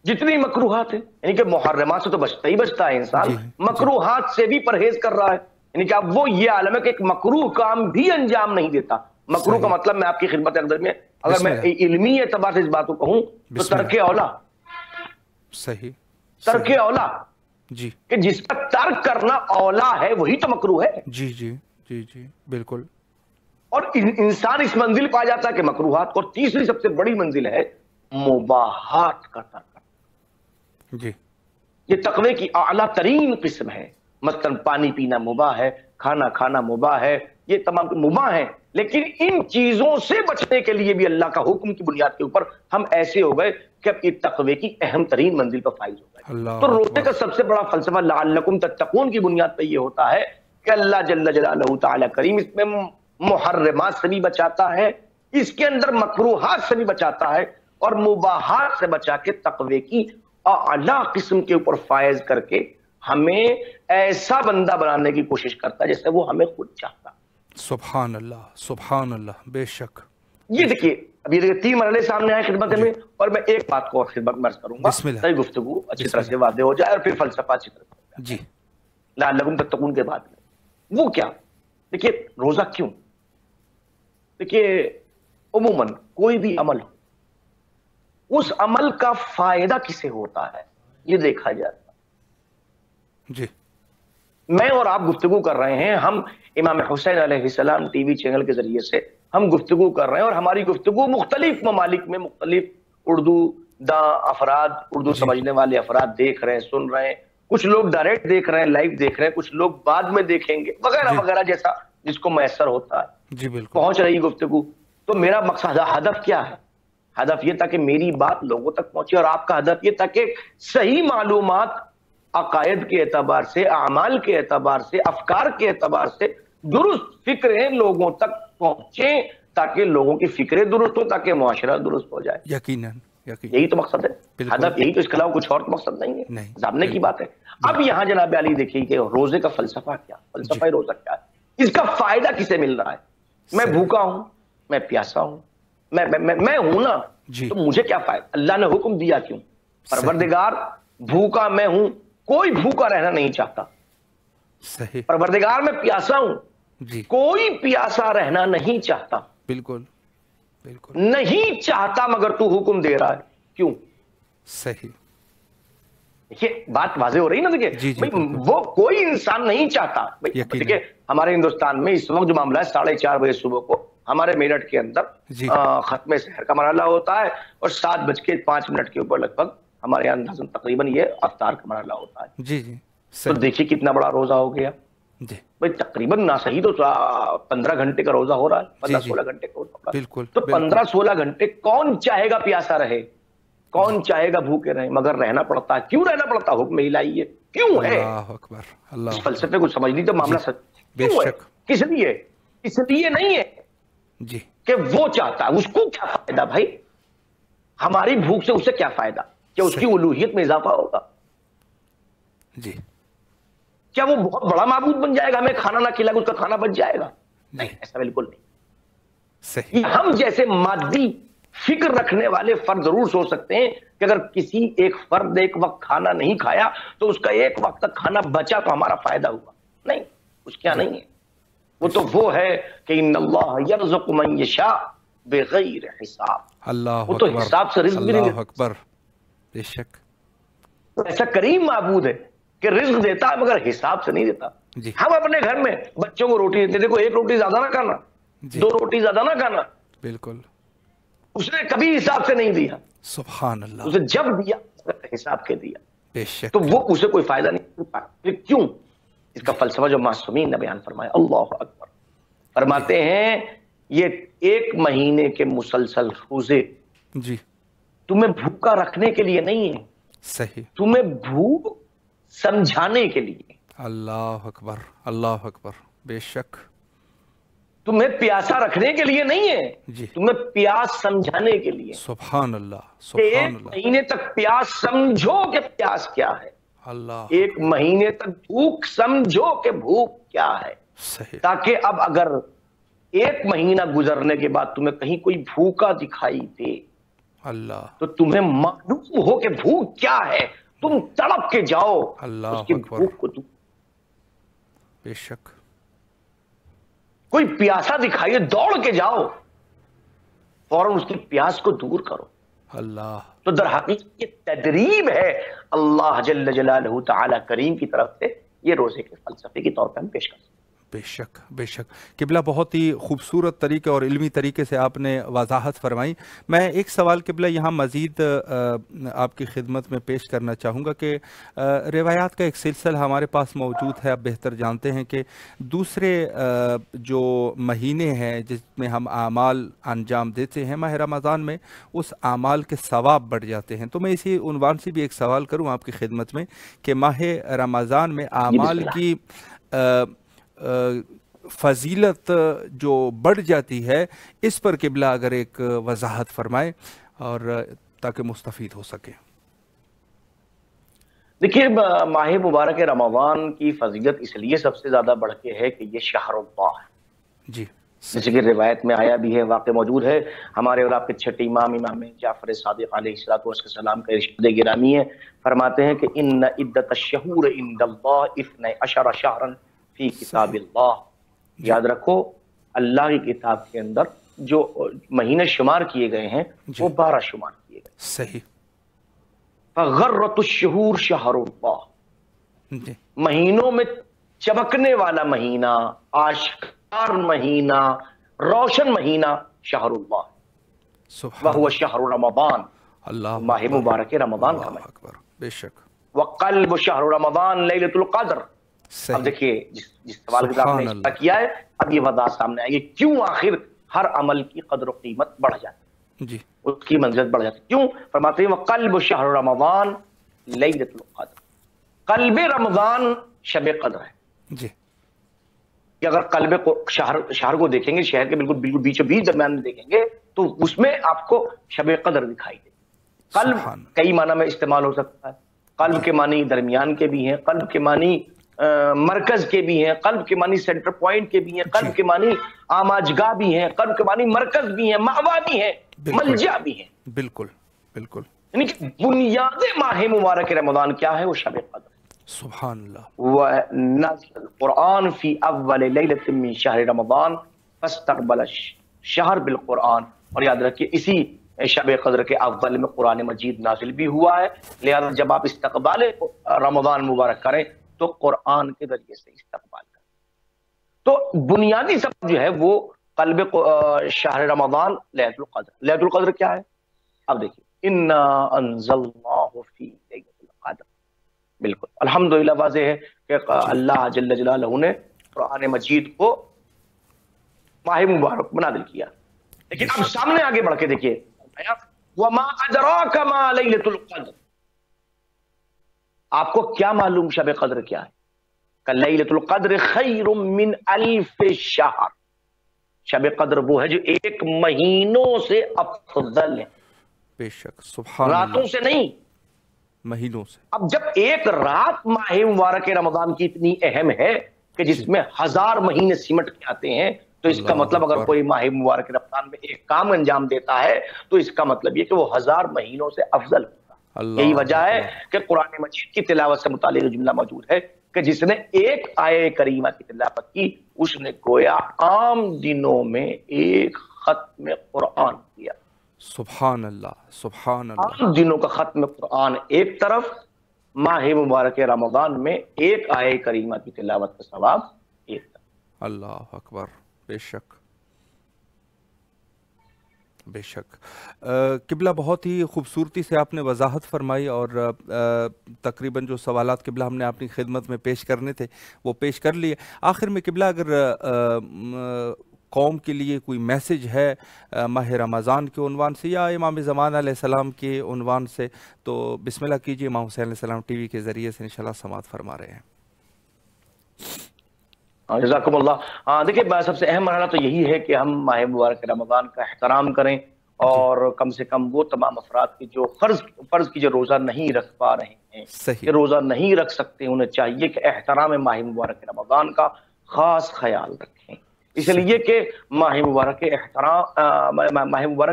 جتنی مکروہات ہیں، یعنی کہ محرمات سے تو بچتا ہی بچتا ہے انسان، مکروہات سے بھی پرہیز کر رہا ہے. یعنی کہ اب وہ یہ عالم ہے کہ ایک مکروہ کام بھی انجام نہیں دیتا. مکروہ کا مطلب میں آپ کی خدمت اندر میں اگر میں علمی اعتبار سے اس بات کو کہوں تو ترک اولا. صحیح. ترک اولا جی، کہ جس کا ترک کرنا اولا ہے وہی تو مکروہ ہے. جی جی جی جی بالکل. اور انسان اس منزل پا جاتا ہے کہ مکروہات. اور تیسری سب سے بڑی منزل ہے مباحات کا ترک. جی، یہ تقوی کی اعلیٰ ترین قسم ہے. مثلاً پانی پینا مباح ہے، کھانا کھانا مباح ہے، یہ تمام مباح ہیں. لیکن ان چیزوں سے بچنے کے لیے بھی اللہ کا حکم کی بنیاد کے اوپر ہم ایسے ہو گئے کہ اب یہ تقوی کی اہم ترین منزل پر فائز ہو گئے. تو روزے کا سب سے بڑا فلسفہ لعلکم تتقون کی بنیاد پہ یہ ہوتا ہے کہ اللہ جل جلالہ تعالی کریم اس میں محرمات سے بھی بچاتا ہے، اس کے اندر مکروہات سے بھی بچاتا ہے، اور مباحات سے بچا کے تقوی کی اعلیٰ قسم کے اوپر فائز کر کے ہمیں ایسا بندہ بنانے کی کوشش کرتا ہے جیسے وہ ہمیں خود چاہتا. سبحان اللہ، سبحان اللہ. بے شک. یہ دیکھیے اب یہ 3 مرحلے سامنے آئے خدمت میں، اور میں ایک بات کو خدمت میں عرض کروں گا تاکہ گفتگو اچھی طرح سے واضح ہو جائے اور پھر فلسفہ اچھی طرح ہو جائے. جی، لعلکم تتقون کے بعد میں وہ کیا؟ دیکھیے روزہ کیوں؟ دیکھیے عموماً کوئی بھی عمل ہو، اس عمل کا فائدہ کسے ہوتا ہے یہ دیکھا جاتا. جی، میں اور آپ گفتگو کر رہے ہیں، ہم امام حسین علیہ السلام ٹی وی چینل کے ذریعے سے ہم گفتگو کر رہے ہیں، اور ہماری گفتگو مختلف ممالک میں مختلف اردو داں افراد، اردو سمجھنے والے افراد دیکھ رہے ہیں، سن رہے ہیں. کچھ لوگ ڈائریکٹ دیکھ رہے ہیں، لائیو دیکھ رہے ہیں، کچھ لوگ بعد میں دیکھیں گے وغیرہ وغیرہ، جیسا جس کو میسر ہوتا ہے. جی بالکل. پہنچ رہی گفتگو. تو میرا مقصد، ہدف کیا ہے؟ ہدف یہ تھا کہ میری بات لوگوں تک پہنچے، اور آپ کا ہدف یہ تھا کہ صحیح معلومات عقائد کے اعتبار سے، اعمال کے اعتبار سے، افکار کے اعتبار سے درست فکریں لوگوں تک پہنچیں تاکہ لوگوں کی فکریں درست ہو، تاکہ معاشرہ درست ہو جائے. یقیناً. یہی تو مقصد ہے، ہدف یہی تو، اس کے علاوہ کچھ اور مقصد نہیں ہے. جاننے کی بات ہے. اب یہاں جناب علی دیکھیے کہ روزے کا فلسفہ کیا، فلسفہ روزہ کیا ہے، اس کا فائدہ کسے مل رہا ہے. میں بھوکا ہوں، میں پیاسا ہوں، میں ہوں نا جی تو مجھے کیا فائدہ؟ اللہ نے حکم دیا کیوں؟ پروردگار بھوکا میں ہوں، کوئی بھوکا رہنا نہیں چاہتا. صحیح. پروردگار میں پیاسا ہوں، جی کوئی پیاسا رہنا نہیں چاہتا. بالکل بالکل نہیں چاہتا مگر تو حکم دے رہا ہے، کیوں؟ صحیح. دیکھیے بات واضح ہو رہی ہے نا. جی دیکھیے جی بھائی بالکل وہ کوئی انسان نہیں چاہتا. یقیناً. دیکھیے ہمارے ہندوستان میں اس وقت جو معاملہ ہے 4:30 بجے صبح کو ہمارے میرٹھ کے اندر جی ختم سحر کا مرحلہ ہوتا ہے اور 7:05 کے اوپر لگ بھگ ہمارے یہاں اندازاً تقریباً یہ افطار کا مرحلہ ہوتا ہے. جی جی تو صحیح. دیکھیے کتنا بڑا روزہ ہو گیا جی بھائی. تقریباً نہ صحیح تو 15 گھنٹے کا روزہ ہو رہا ہے، جی جی 15-16 گھنٹے کا روزہ ہو رہا ہے. بالکل تو بالکل 15-16 گھنٹے کون چاہے گا پیاسا رہے؟ کون چاہے گا بھوکے رہے؟ مگر رہنا پڑتا ہے. کیوں رہنا پڑتا؟ حکم الہی ہے. کیوں ہے؟ اللہ اکبر اللہ اس اکبر. فلسفے کو سمجھ لیجیے معاملہ جی سچ بے کیوں ہے؟ شک. کس لیے؟ اس لیے نہیں ہے جی کہ وہ چاہتا ہے. اس کو کیا فائدہ بھائی؟ ہماری بھوک سے اسے کیا فائدہ؟ کیا اس کی صحیح. الوہیت میں اضافہ ہوگا؟ جی کیا وہ بہت بڑا معبود بن جائے گا؟ ہمیں کھانا نہ کھلا کے اس کا کھانا بچ جائے گا؟ جی نہیں، ایسا بالکل نہیں. صحیح. یہ ہم جیسے مادی فکر رکھنے والے فرد ضرور سوچ سکتے ہیں کہ اگر کسی ایک فرد ایک وقت کھانا نہیں کھایا تو اس کا ایک وقت تک کھانا بچا تو ہمارا فائدہ ہوا. نہیں، اس کیا نہیں ہے. وہ تو وہ ہے کہ ان اللہ یرزق من یشاء بغیر حساب. اللہ وہ تو اکبر حساب سے رزق بھی نہیں اللہ دیتا. اکبر. بے شک. ایسا کریم معبود ہے کہ رزق دیتا ہے مگر حساب سے نہیں دیتا. جی ہم اپنے گھر میں بچوں کو روٹی دیتے، دیکھو 1 روٹی زیادہ نہ کھانا، جی 2 روٹی زیادہ نہ کھانا. بالکل. اس نے کبھی حساب سے نہیں دیا. سبحان اللہ. اسے جب دیا حساب کے دیا بے تو شک. وہ اسے کوئی فائدہ نہیں پایا. کیوں؟ اس کا فلسفہ جو معصومین نے بیان فرمایا. اللہ اکبر. فرماتے ہیں یہ 1 مہینے کے مسلسل روزے جی تمہیں بھوکا رکھنے کے لیے نہیں ہے، صحیح. تمہیں بھوک سمجھانے کے لیے. اللہ اکبر اللہ اکبر. بے شک. تمہیں پیاسا رکھنے کے لیے نہیں ہے، جی تمہیں پیاس سمجھانے کے لیے. سبحان اللہ کہ سبحان 1 اللہ. مہینے تک پیاس سمجھو کہ پیاس کیا ہے. اللہ 1 مہینے تک بھوک سمجھو کہ بھوک کیا ہے. صحیح. تاکہ اب اگر 1 مہینہ گزرنے کے بعد تمہیں کہیں کوئی بھوکا دکھائی دے اللہ تو تمہیں معلوم ہو کہ بھوک کیا ہے، تم تڑپ کے جاؤ اللہ اس کی اکبر. بھوک کو. تم بے شک. کوئی پیاسا دکھائیے دوڑ کے جاؤ، فوراً اس کی پیاس کو دور کرو. اللہ تو در حقیقت یہ تدریب ہے اللہ جل جلالہ تعالی کریم کی طرف سے. یہ روزے کے فلسفے کے طور پہ ہم پیش کر سکتے ہیں. بے شک بے شک. قبلہ بہت ہی خوبصورت طریقے اور علمی طریقے سے آپ نے وضاحت فرمائی. میں ایک سوال قبلہ یہاں مزید آپ کی خدمت میں پیش کرنا چاہوں گا کہ روایات کا ایک سلسلہ ہمارے پاس موجود ہے. آپ بہتر جانتے ہیں کہ دوسرے جو مہینے ہیں جس میں ہم اعمال انجام دیتے ہیں ماہ رمضان میں، اس اعمال کے ثواب بڑھ جاتے ہیں. تو میں اسی عنوان سے بھی ایک سوال کروں آپ کی خدمت میں کہ ماہ رمضان میں اعمال کی فضیلت جو بڑھ جاتی ہے اس پر قبلہ اگر ایک وضاحت فرمائے اور تاکہ مستفید ہو سکے. دیکھیے ماہ مبارک رمضان کی فضیلت اس لیے سب سے زیادہ بڑھ کے ہے کہ یہ شہر اللہ ہے. جی جیسے کہ روایت میں آیا بھی ہے، واقع موجود ہے. ہمارے اور آپ کے چھٹے امام جعفر صادق علیہ السلام کا ارشاد گرامی ہے. فرماتے ہیں کہ ان عدت الشہور عند اللہ 12 شہرا فی کتاب اللہ. یاد رکھو اللہ کی کتاب کے اندر جو مہینے شمار کیے گئے ہیں وہ 12 شمار کیے گئے. صحیح. فغرۃ الشہور شہر اللہ. جی مہینوں میں چمکنے والا مہینہ، آشکار مہینہ، روشن مہینہ شہر اللہ سبحان وہو شہر رمضان. اللہ ماہ مبارک رمضان کا اللہ مہینہ. اکبر. بے شک. وقلب شہر رمضان لیلۃ القدر. اب صحیح. دیکھیے جس سوال کے آپ نے سبحان اشارہ کیا ہے اب یہ وضاحت سامنے آئے گی کیوں آخر ہر عمل کی قدر و قیمت بڑھ جاتی جی ہے، اس کی منزلت بڑھ جاتی ہے. کیوں؟ فرماتے ہیں وقلب شہر رمضان لیلۃ القدر. قلب رمضان شب قدر ہے. جی کہ اگر قلب کو شہر کو دیکھیں گے، شہر کے بالکل بیچوں بیچ درمیان میں دیکھیں گے تو اس میں آپ کو شب قدر دکھائی دے. قلب سبحان. کئی معنی میں استعمال ہو سکتا ہے. قلب کے معنی درمیان کے بھی ہیں، قلب کے معنی مرکز کے بھی ہیں، قلب کے معنی سینٹر پوائنٹ کے بھی ہیں، قلب کے معنی آماجگاہ بھی ہیں، قلب کے معنی مرکز بھی ہیں، مأوا بھی ہیں، ملجا بھی ہیں۔ بالکل بالکل، یعنی کہ بنیاد ماہ مبارک رمضان کیا ہے؟ وہ شب قدر۔ سبحان اللہ۔ وَنَزَلَ الْقُرْآنُ فِي أَوَّلِ لَيْلَةٍ مِّن شَهْرِ رمضان فَاسْتَقْبَلَ الشَّهْرَ بِالْقُرْآنِ۔ اور یاد رکھیے اسی شب قدر کے اول میں قرآن مجید نازل بھی ہوا ہے، لہذا جب آپ استقبال رمضان مبارک کریں تو قرآن کے ذریعے سے استقبال کریں۔ تو بنیادی سبب جو ہے وہ قلب شہر رمضان لیلۃ القدر۔ لیلۃ القدر کیا ہے؟ اب دیکھیے، اِنَّا أَنزَلْنَاهُ فِي لَيْلَةِ الْقَدْرِ۔ بالکل الحمدللہ واضح ہے کہ اللہ جل جلالہ نے قرآن مجید کو ماہ مبارک بنا دل کیا۔ لیکن اب سامنے آگے بڑھ کے دیکھیے، وَمَا أَدْرَاكَ مَا لَيْلَةُ الْقَدْرِ۔ آپ کو کیا معلوم شب قدر کیا ہے؟ کہ لیلۃ القدر خیر من الف شہر۔ شب قدر وہ ہے جو ایک مہینوں سے افضل ہے۔ بے شک، سبحان اللہ، راتوں سے نہیں، مہینوں سے۔ اب جب ایک رات ماہ مبارک رمضان کی اتنی اہم ہے کہ جس میں 1000 مہینے سمٹ کے آتے ہیں، تو اس کا مطلب اگر کوئی ماہ مبارک رمضان میں ایک کام انجام دیتا ہے تو اس کا مطلب یہ کہ وہ 1000 مہینوں سے افضل ہوگا۔ یہی وجہ ہے کہ قرآن مجید کی تلاوت سے متعلق جملہ موجود ہے کہ جس نے ایک آیہ کریمہ کی تلاوت کی اس نے گویا عام دنوں میں ایک ختم قرآن کیا۔ سبحان اللہ، سبحان اللہ۔ عام دنوں کا ختم قرآن ایک طرف، ماہ مبارک رمضان میں ایک آیہ کریمہ کی تلاوت کا ثواب ایک طرف۔ اللہ اکبر، بے شک بے شک۔ قبلہ بہت ہی خوبصورتی سے آپ نے وضاحت فرمائی، اور تقریباً جو سوالات قبلہ ہم نے اپنی خدمت میں پیش کرنے تھے وہ پیش کر لیے۔ آخر میں قبلہ اگر قوم کے لیے کوئی میسج ہے ماہ رمضان کے عنوان سے یا امام زمان علیہ السلام کے عنوان سے، تو بسم اللہ کیجیے، امام حسین علیہ السلام ٹی وی کے ذریعے سے انشاءاللہ سماعت فرما رہے ہیں۔ جزاکم اللہ۔ دیکھیں سب سے اہم مرحلہ تو یہی ہے کہ ہم ماہ مبارک رمضان کا احترام کریں، اور کم سے کم وہ تمام افراد کی جو فرض کی جو روزہ نہیں رکھ پا رہے ہیں، کہ روزہ نہیں رکھ سکتے، انہیں چاہیے کہ احترام ماہ مبارک رمضان کا خاص خیال رکھیں، اس لیے کہ ماہ مبارک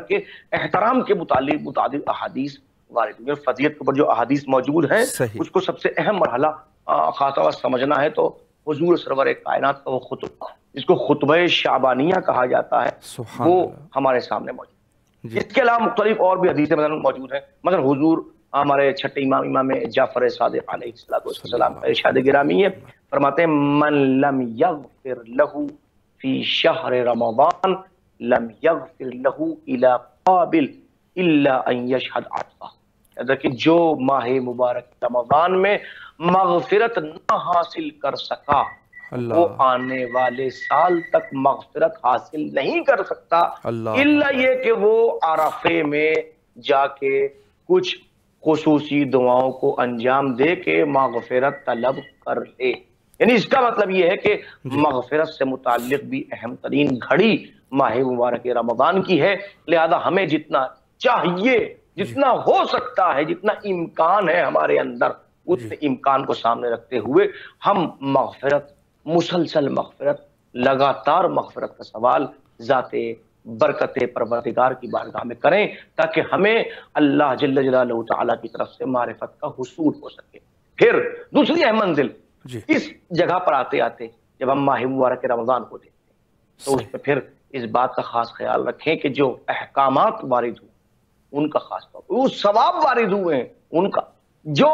کے احترام کے متعدد احادیث وارد ہوئی ہیں۔ فضیلت کے اوپر جو احادیث موجود ہیں اس کو سب سے اہم مرحلہ خاص طور پر سمجھنا ہے تو حضور سرور کائنات کا وہ خطبہ جس کو خطبہ شعبانیہ کہا جاتا ہے وہ ہمارے سامنے موجود ہے۔ اس کے علاوہ مختلف اور بھی حدیثیں موجود ہیں، مثلا حضور ہمارے چھٹے امام جعفر صادق علیہ السلام کا ارشاد گرامی ہے، فرماتے ہیں من لم یغفر لہ فی شہر رمضان لم یغفر لہ الی قابل الا ان یشہد عطفہ۔ کہ جو ماہ مبارک رمضان میں مغفرت نہ حاصل کر سکا وہ آنے والے سال تک مغفرت حاصل نہیں کر سکتا، الا یہ کہ وہ عرفے میں جا کے کچھ خصوصی دعاؤں کو انجام دے کے مغفرت طلب کر لے۔ یعنی اس کا مطلب یہ ہے کہ مغفرت سے متعلق بھی اہم ترین گھڑی ماہ مبارک رمضان کی ہے، لہذا ہمیں جتنا چاہیے، جتنا ہو سکتا ہے، جتنا امکان ہے ہمارے اندر، اتنے امکان کو سامنے رکھتے ہوئے ہم مغفرت، مسلسل مغفرت، لگاتار مغفرت کا سوال ذات برکت پروردگار کی بارگاہ میں کریں تاکہ ہمیں اللہ جل جلالہ تعالیٰ کی طرف سے معرفت کا حصول ہو سکے۔ پھر دوسری اہم منزل اس جگہ پر آتے آتے جب ہم ماہ مبارک رمضان کو دیکھتے ہیں تو اس پہ پھر اس بات کا خاص خیال رکھیں کہ جو احکامات وارد ہوئے ان کا خاص طور پر، وہ ثواب وارد ہوئے ہیں ان کا، جو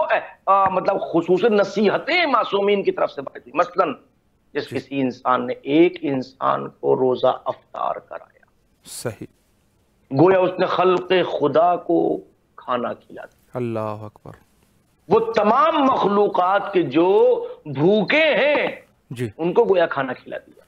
مطلب خصوصاً نصیحتیں معصومین کی طرف سے وارد ہوئی، مثلاً جس کسی انسان نے ایک انسان کو روزہ افطار کرایا، صحیح، گویا اس نے خلق خدا کو کھانا کھلا دیا۔ اللہ اکبر۔ وہ تمام مخلوقات کے جو بھوکے ہیں ان کو گویا کھانا کھلا دیا۔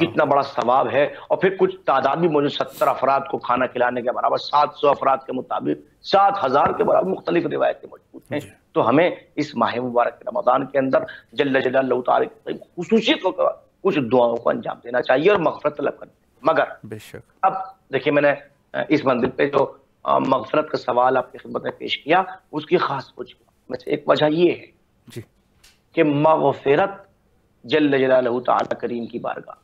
کتنا بڑا ثواب ہے۔ اور پھر کچھ تعداد بھی موجود، 70 افراد کو کھانا کھلانے کے برابر، 700 افراد کے مطابق 7000 کے برابر مختلف روایتیں موجود ہیں۔ تو ہمیں اس ماہ مبارک رمضان کے اندر جل جلالہ تعالی کی خصوصیت کو کچھ دعاؤں کو انجام دینا چاہیے اور مغفرت طلب کرنی چاہیے۔ مگر اب دیکھیے میں نے اس منزل پہ جو مغفرت کا سوال آپ کی خدمت میں پیش کیا اس کی خاص وجہ میں سے ایک وجہ یہ ہے کہ مغفرت جل جلالہ تعالی کریم کی بارگاہ،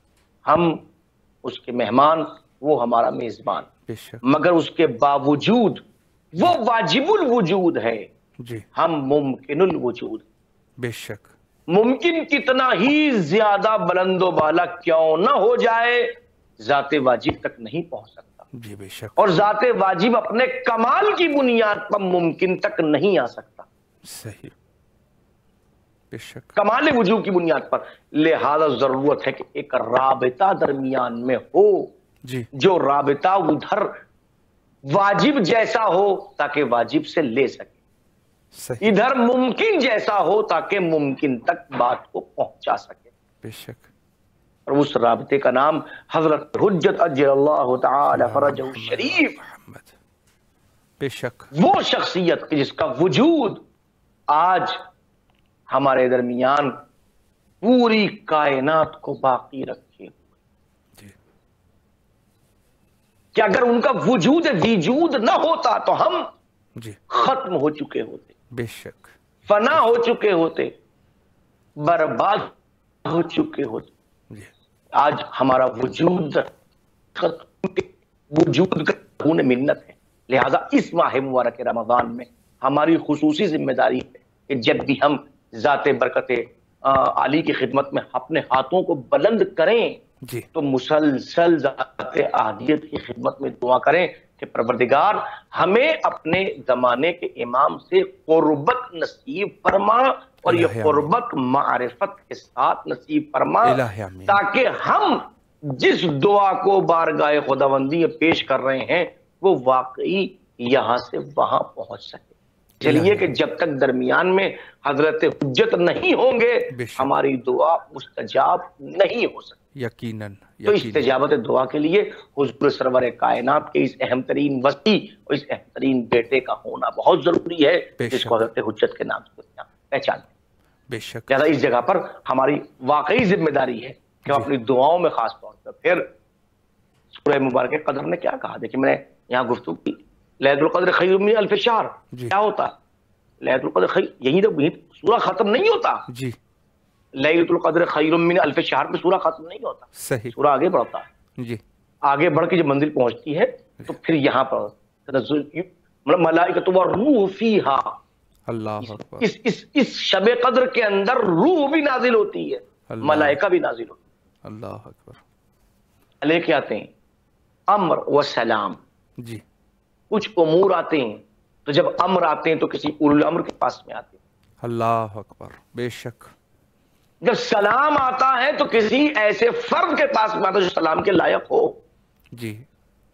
ہم اس کے مہمان، وہ ہمارا میزبان، بے شک مگر اس کے باوجود وہ واجب الوجود ہے، جی ہم ممکن الوجود۔ بے شک ممکن کتنا ہی زیادہ بلند و بالا کیوں نہ ہو جائے، ذات واجب تک نہیں پہنچ سکتا، جی بے شک اور ذات واجب اپنے کمال کی بنیاد پر ممکن تک نہیں آ سکتا، صحیح بے شک کمال وجود کی بنیاد پر۔ لہذا ضرورت ہے کہ ایک رابطہ درمیان میں ہو، جی جو رابطہ ادھر واجب جیسا ہو تاکہ واجب سے لے سکے، صحیح ادھر ممکن جیسا ہو تاکہ ممکن تک بات کو پہنچا سکے، بے شک اور اس رابطے کا نام حضرت حجت اجل اللہ تعالی فرجہ الشریف، محمد بے شک وہ شخصیت جس کا وجود آج ہمارے درمیان پوری کائنات کو باقی رکھے، جی کہ اگر ان کا وجود نہ ہوتا تو ہم جی ختم ہو چکے ہوتے، بے شک فنا ہو چکے ہوتے، برباد ہو چکے ہوتے۔ جی آج ہمارا وجود کا خون منت ہے، لہذا اس ماہ مبارک رمضان میں ہماری خصوصی ذمہ داری ہے کہ جب بھی ہم ذات برکت عالی کی خدمت میں اپنے ہاتھوں کو بلند کریں جی تو مسلسل ذات احدیت کی خدمت میں دعا کریں کہ پروردگار ہمیں اپنے زمانے کے امام سے قربت نصیب فرما، اور یہ الہ قربت معرفت کے ساتھ نصیب فرما، الہ آمین تاکہ ہم جس دعا کو بارگاہ خداوندی میں پیش کر رہے ہیں وہ واقعی یہاں سے وہاں پہنچ سکے۔ چلیے کہ جب تک درمیان میں حضرت حجت نہیں ہوں گے بے شک ہماری دعا مستجاب نہیں ہو سکتی۔ یقیناً تو استجابت دعا کے لیے حضور سرور کائنات کے اس اہم ترین وسیع اور اس اہم ترین بیٹے کا ہونا بہت ضروری ہے، جس کو حضرت حجت کے نام سے پہچانتے ہیں۔ بے شک لہذا اس جگہ پر ہماری واقعی ذمہ داری ہے کہ ہم اپنی دعاؤں میں خاص طور پر پھر سورہ مبارک قدر نے کیا کہا، دیکھیں میں نے یہاں گفتگو کی، لیلۃ القدر خیر من الف شہر، کیا ہوتا ہے لیلۃ القدر خیر؟ یہی تو سورہ ختم نہیں ہوتا، جی لیلۃ القدر خیر من الف شہر پہ سورہ ختم نہیں ہوتا، صحیح سورہ آگے بڑھتا ہے، جی آگے بڑھ کے جب منزل پہنچتی ہے تو پھر یہاں پر ملائکۃ والروح فیہا، اللہ اکبر اس شب قدر کے اندر روح بھی نازل ہوتی ہے، اللہ ملائکہ بھی نازل ہوتی ہے، اللہ اکبر لے کے آتے ہیں امر و سلام، جی کچھ امور آتے ہیں، تو جب امر آتے ہیں تو کسی اولو الامر کے پاس میں آتے ہیں، اللہ اکبر بے شک جب سلام آتا ہے تو کسی ایسے فرد کے پاس میں آتا ہے جو سلام کے لائق ہو، جی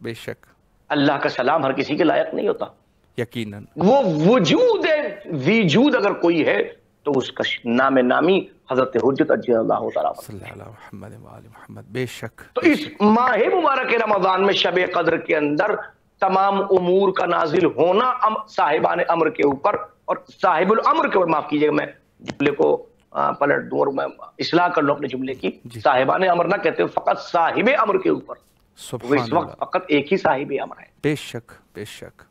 بے شک اللہ کا سلام ہر کسی کے لائق نہیں ہوتا، یقیناً وہ وجود وجود اگر کوئی ہے تو اس کا نام نامی حضرت حجت اجل اللہ تعالیٰ۔ صلی اللہ علیہ محمد وآل محمد بے شک تو اس ماہ مبارک رمضان میں شب قدر کے اندر تمام امور کا نازل ہونا صاحبان امر کے اوپر اور صاحب الامر کے اوپر، معاف کیجئے میں جملے کو پلٹ دوں اور میں اصلاح کر لوں اپنے جملے کی، صاحبان امر نہ کہتے فقط صاحب امر کے اوپر، وہ اس سبحان وقت اللہ فقط ایک ہی صاحب امر ہے، بے شک بے شک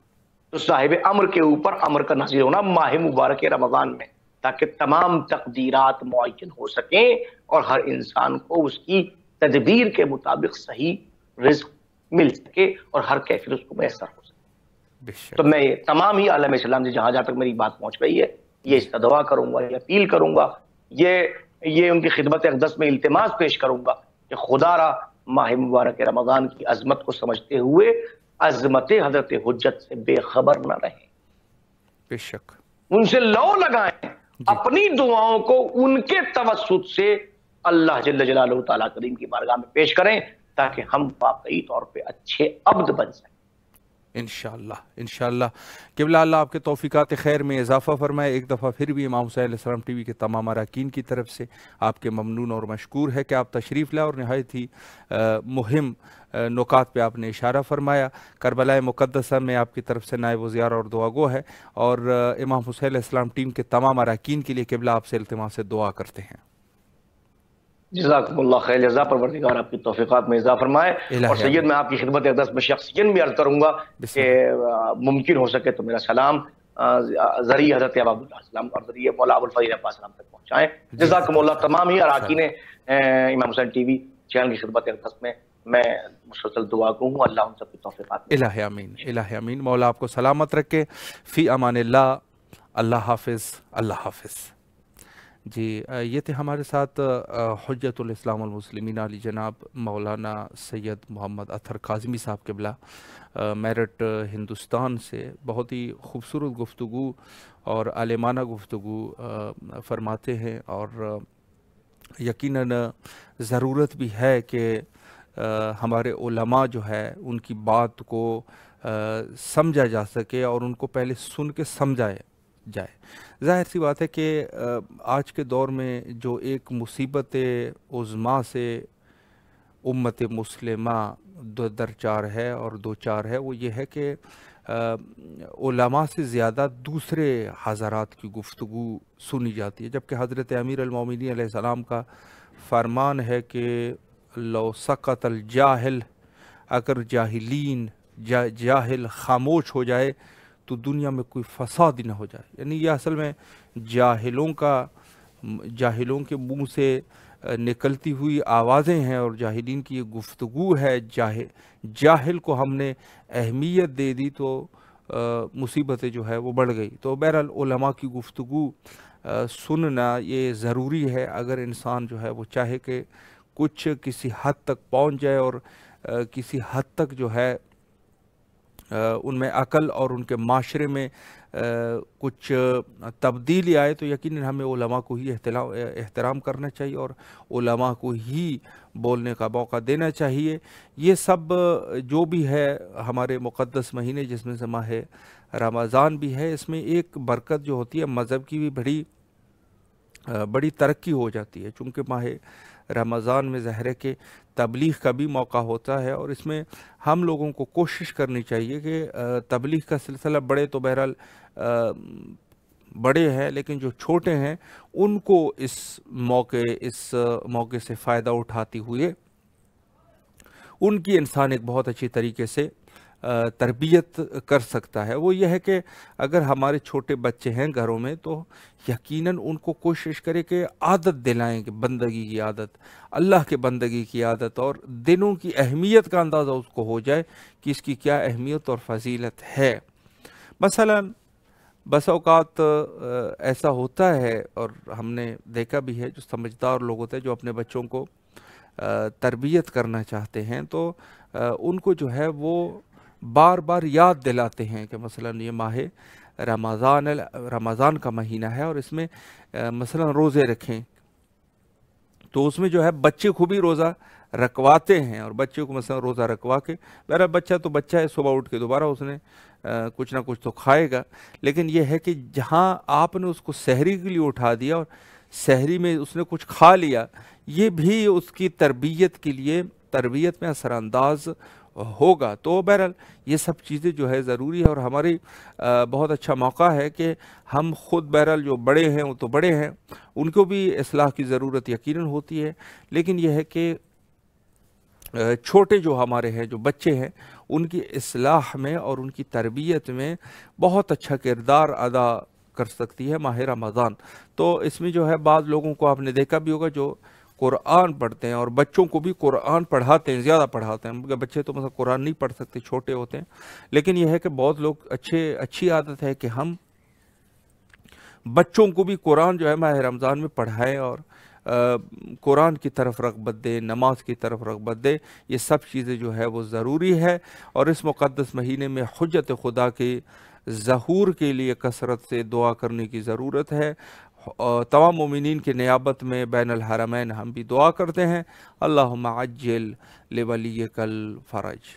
تو صاحب امر کے اوپر امر کا نازل ہونا ماہ مبارک رمضان میں، تاکہ تمام تقدیرات معین ہو سکیں اور ہر انسان کو اس کی تدبیر کے مطابق صحیح رزق مل سکے اور ہر کیفیت اس کو میسر ہو سکے۔ بے شک تو میں تمام ہی عالم اسلام سے جہاں تک میری بات پہنچ رہی ہے یہ استدعا کروں گا، یہ اپیل کروں گا، یہ ان کی خدمت اقدس میں التماس پیش کروں گا کہ خدا را ماہ مبارک رمضان کی عظمت کو سمجھتے ہوئے عظمت حضرت حجت سے بے خبر نہ رہیں، بے شک ان سے لو لگائیں، اپنی دعاؤں کو ان کے توسط سے اللہ جل جلالہ تعالیٰ کریم کی بارگاہ میں پیش کریں تاکہ ہم واقعی طور پہ اچھے عبد بن سکیں۔ انشاءاللہ انشاءاللہ قبلہ اللہ آپ کے توفیقات خیر میں اضافہ فرمائے۔ ایک دفعہ پھر بھی امام حسین علیہ السلام ٹی وی کے تمام اراکین کی طرف سے آپ کے ممنون اور مشکور ہے کہ آپ تشریف لائے اور نہایت ہی مہم نکات پہ آپ نے اشارہ فرمایا۔ کربلا مقدسہ میں آپ کی طرف سے نائب وزیر اور دعا گو ہے، اور امام حسین علیہ السلام ٹیم کے تمام اراکین کے لیے قبلہ آپ سے التماس سے دعا کرتے ہیں۔ جزاکم اللہ خیر جزا، پروردگار آپ کی توفیقات میں اضافہ فرمائے، اور سید میں آپ کی خدمت اقدس میں شخصیاً بھی عرض کروں گا کہ ممکن ہو سکے تو میرا سلام ذریعہ حضرت ابو السلام اور ذریعہ مولا ابو الفضل عباس السلام تک پہنچائیں. جزاکم اللہ. تمام ہی اراکین امام حسین ٹی وی چینل کی خدمت اقدس میں مسلسل دعا گو ہوں. اللہ ان سب کی توفیقات. الہ آمین، الہ آمین. مولا آپ کو سلامت رکھے. فی امان اللہ. اللہ حافظ، اللہ حافظ. جی یہ تھے ہمارے ساتھ حجت الاسلام والمسلمین علی جناب مولانا سید محمد اطہر کاظمی صاحب قبلہ، میرٹھ ہندوستان سے. بہت ہی خوبصورت گفتگو اور عالمانہ گفتگو فرماتے ہیں، اور یقیناً ضرورت بھی ہے کہ ہمارے علماء جو ہے ان کی بات کو سمجھا جا سکے اور ان کو پہلے سن کے سمجھائے جائے. ظاہر سی بات ہے کہ آج کے دور میں جو ایک مصیبت عظمیٰ سے امت مسلمہ درچار ہے اور دوچار ہے، وہ یہ ہے کہ علماء سے زیادہ دوسرے حضرات کی گفتگو سنی جاتی ہے، جبکہ حضرت امیر المومنین علیہ السلام کا فرمان ہے کہ لو سقط الجاہل، اگر جاہل خاموش ہو جائے تو دنیا میں کوئی فساد ہی نہ ہو جائے. یعنی یہ اصل میں جاہلوں کے منہ سے نکلتی ہوئی آوازیں ہیں اور جاہلین کی یہ گفتگو ہے. جاہل کو ہم نے اہمیت دے دی تو مصیبتیں جو ہے وہ بڑھ گئی. تو بہرحال علماء کی گفتگو سننا یہ ضروری ہے اگر انسان جو ہے وہ چاہے کہ کچھ کسی حد تک پہنچ جائے اور کسی حد تک جو ہے ان میں عقل اور ان کے معاشرے میں کچھ تبدیلی آئے. تو یقیناً ہمیں علماء کو ہی احترام کرنا چاہیے اور علماء کو ہی بولنے کا موقع دینا چاہیے. یہ سب جو بھی ہے ہمارے مقدس مہینے جس میں سے ماہ رمضان بھی ہے، اس میں ایک برکت جو ہوتی ہے مذہب کی بھی بڑی ترقی ہو جاتی ہے، چونکہ ماہ رمضان میں ظاہر ہے کہ تبلیغ کا بھی موقع ہوتا ہے، اور اس میں ہم لوگوں کو کوشش کرنی چاہیے کہ تبلیغ کا سلسلہ بڑے تو بہرحال بڑے ہیں، لیکن جو چھوٹے ہیں ان کو اس موقع سے فائدہ اٹھاتی ہوئے ان کی انسان ایک بہت اچھی طریقے سے تربیت کر سکتا ہے. وہ یہ ہے کہ اگر ہمارے چھوٹے بچے ہیں گھروں میں تو یقیناً ان کو کوشش کرے کہ عادت دلائیں کہ بندگی کی عادت، اللہ کے بندگی کی عادت، اور دنوں کی اہمیت کا اندازہ اس کو ہو جائے کہ اس کی کیا اہمیت اور فضیلت ہے. مثلا بس اوقات ایسا ہوتا ہے اور ہم نے دیکھا بھی ہے، جو سمجھدار لوگ ہوتے ہیں جو اپنے بچوں کو تربیت کرنا چاہتے ہیں تو ان کو جو ہے وہ بار بار یاد دلاتے ہیں کہ مثلا یہ ماہ رمضان کا مہینہ ہے اور اس میں مثلا روزے رکھیں. تو اس میں جو ہے بچے کو بھی روزہ رکھواتے ہیں، اور بچے کو مثلا روزہ رکھوا کے، میرا بچہ تو بچہ ہے، صبح اٹھ کے دوبارہ اس نے کچھ نہ کچھ تو کھائے گا، لیکن یہ ہے کہ جہاں آپ نے اس کو سحری کے لیے اٹھا دیا اور سحری میں اس نے کچھ کھا لیا، یہ بھی اس کی تربیت میں اثر انداز ہوگا. تو بہرحال یہ سب چیزیں جو ہے ضروری ہے، اور ہماری بہت اچھا موقع ہے کہ ہم خود بہرحال جو بڑے ہیں وہ تو بڑے ہیں، ان کو بھی اصلاح کی ضرورت یقیناً ہوتی ہے، لیکن یہ ہے کہ چھوٹے جو ہمارے ہیں، جو بچے ہیں، ان کی اصلاح میں اور ان کی تربیت میں بہت اچھا کردار ادا کر سکتی ہے ماہ رمضان. تو اس میں جو ہے بعض لوگوں کو آپ نے دیکھا بھی ہوگا جو قرآن پڑھتے ہیں اور بچوں کو بھی قرآن پڑھاتے ہیں، زیادہ پڑھاتے ہیں. بچے تو مثلا قرآن نہیں پڑھ سکتے، چھوٹے ہوتے ہیں، لیکن یہ ہے کہ بہت لوگ اچھی عادت ہے کہ ہم بچوں کو بھی قرآن جو ہے ماہ رمضان میں پڑھائیں اور قرآن کی طرف رغبت دے، نماز کی طرف رغبت دے. یہ سب چیزیں جو ہے وہ ضروری ہے، اور اس مقدس مہینے میں حجت خدا کے ظہور کے لیے کثرت سے دعا کرنے کی ضرورت ہے. تمام مومنین کے نیابت میں بین الحرمین ہم بھی دعا کرتے ہیں. اللہم عجل لولیک الفرج.